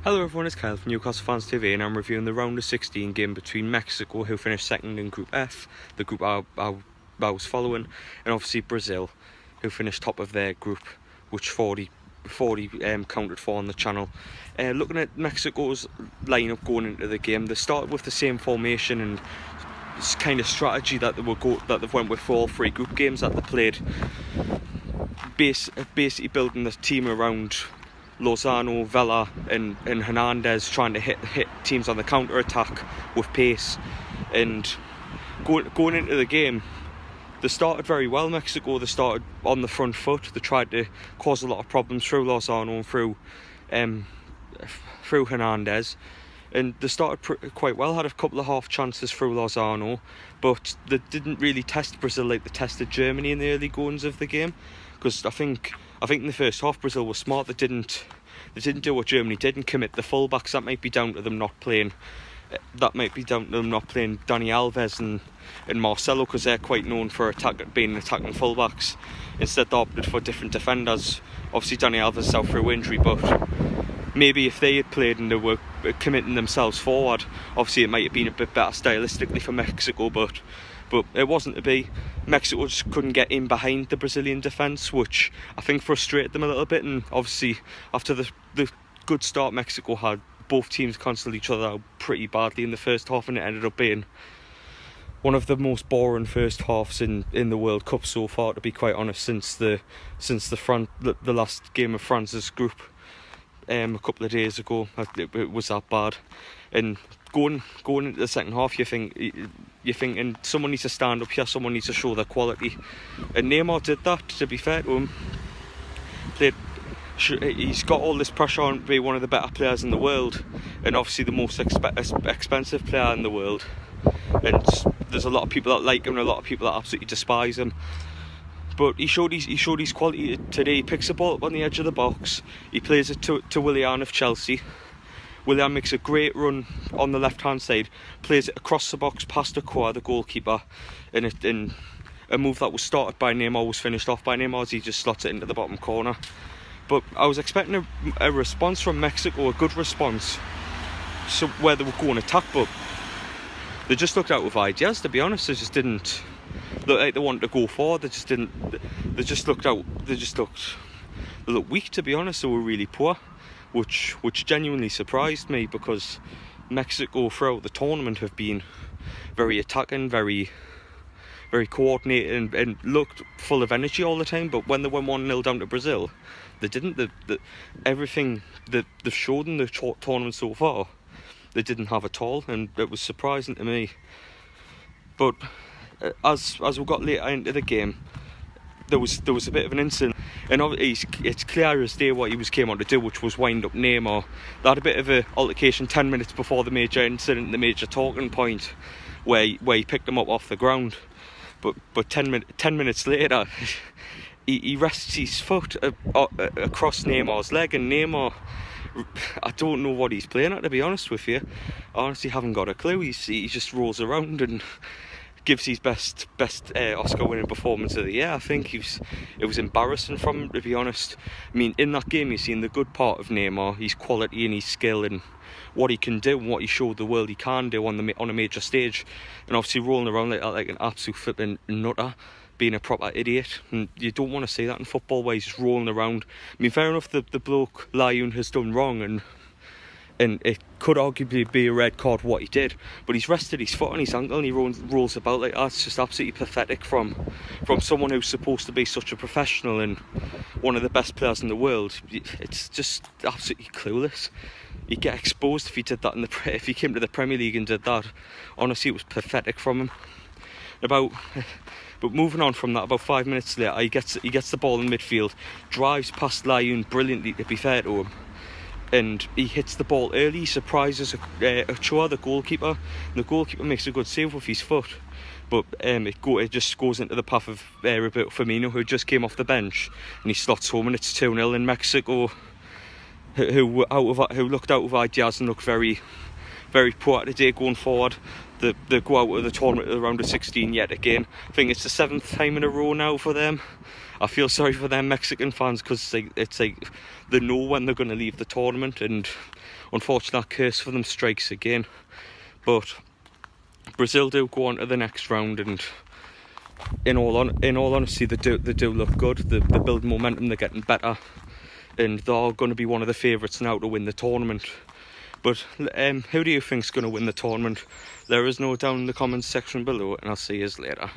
Hello everyone, it's Kyle from Newcastle Fans TV and I'm reviewing the round of 16 game between Mexico, who finished second in Group F, the group I was following, and obviously Brazil, who finished top of their group, which 40 counted for on the channel. Looking at Mexico's lineup going into the game, they started with the same formation and kind of strategy that they've went with for all three group games that they played. Basically building the team around Lozano, Vela and Hernandez, trying to hit teams on the counter-attack with pace. And going into the game, they started very well, Mexico. They started on the front foot. They tried to cause a lot of problems through Lozano and through Hernandez. And they started quite well, had a couple of half chances through Lozano, but they didn't really test Brazil like they tested Germany in the early goings of the game. Because I think in the first half Brazil was smart. They didn't do what Germany did and commit the fullbacks. That might be down to them not playing. That might be down to them not playing Dani Alves and Marcelo, because they're quite known for being attacking fullbacks. Instead, they opted for different defenders. Obviously, Dani Alves is out through injury, but maybe if they had played and they were committing themselves forward, obviously it might have been a bit better stylistically for Mexico, but it wasn't to be. Mexico just couldn't get in behind the Brazilian defence, which I think frustrated them a little bit. And obviously, after the good start Mexico had, both teams cancelled each other out pretty badly in the first half, and it ended up being one of the most boring first halves in the World Cup so far, to be quite honest, since the last game of France's group a couple of days ago. It was that bad. And going into the second half, you're thinking someone needs to stand up here, someone needs to show their quality, and Neymar did that. To be fair to him, he's got all this pressure on to be one of the better players in the world, and obviously the most expensive player in the world. And there's a lot of people that like him and a lot of people that absolutely despise him. But he showed his quality today. He picks the ball up on the edge of the box. He plays it to Willian of Chelsea. Willian makes a great run on the left-hand side, plays it across the box past Ochoa, the goalkeeper, and a move that was started by Neymar was finished off by Neymar as he just slots it into the bottom corner. But I was expecting a response from Mexico, a good response, so where they would go and attack, but they just looked out with ideas, to be honest. They just didn't look like they wanted to go forward. They looked weak, to be honest. They were really poor, which genuinely surprised me, because Mexico throughout the tournament have been very attacking, very coordinated and looked full of energy all the time. But when they went 1-0 down to Brazil, they didn't. Everything that they've showed in the tournament so far, they didn't have at all, and it was surprising to me. But as we got later into the game, there was a bit of an incident, and obviously it's clear as day what he came on to do, which was wind up Neymar. They had a bit of an altercation 10 minutes before the major incident, the major talking point, where he picked him up off the ground. But 10 minutes later, he rests his foot across Neymar's leg, and Neymar, I don't know what he's playing at, to be honest with you. I honestly haven't got a clue. He just rolls around and gives his best Oscar-winning performance of the year. I think it was embarrassing from him, to be honest. I mean, in that game, you've seen the good part of Neymar, his quality and his skill, and what he can do and what he showed the world he can do on a major stage. And obviously rolling around like an absolute flipping nutter, being a proper idiot. And you don't want to see that in football, where he's just rolling around. I mean, fair enough, the bloke Layun has done wrong, and it could arguably be a red card what he did, but he's rested his foot on his ankle and he rolls about like that. It's just absolutely pathetic from someone who's supposed to be such a professional and one of the best players in the world. It's just absolutely clueless. He'd get exposed if he did that if he came to the Premier League and did that. Honestly, it was pathetic from him. But moving on from that, about 5 minutes later, he gets the ball in midfield, drives past Layun brilliantly, to be fair to him, and he hits the ball early. He surprises Ochoa, the goalkeeper, and the goalkeeper makes a good save with his foot, but it just goes into the path of Roberto Firmino, who just came off the bench, and he slots home, and it's 2-0 in Mexico, who looked out of ideas and looked very, very poor today going forward. they go out of the tournament at the round of 16 yet again. I think it's the 7th time in a row now for them. I feel sorry for them Mexican fans, because it's like they know when they're going to leave the tournament, and unfortunately that curse for them strikes again. But Brazil do go on to the next round, and in all honesty, they do look good. They build momentum, they're getting better, and they're going to be one of the favourites now to win the tournament. But who do you think's going to win the tournament? Let us know down in the comments section below, and I'll see you later.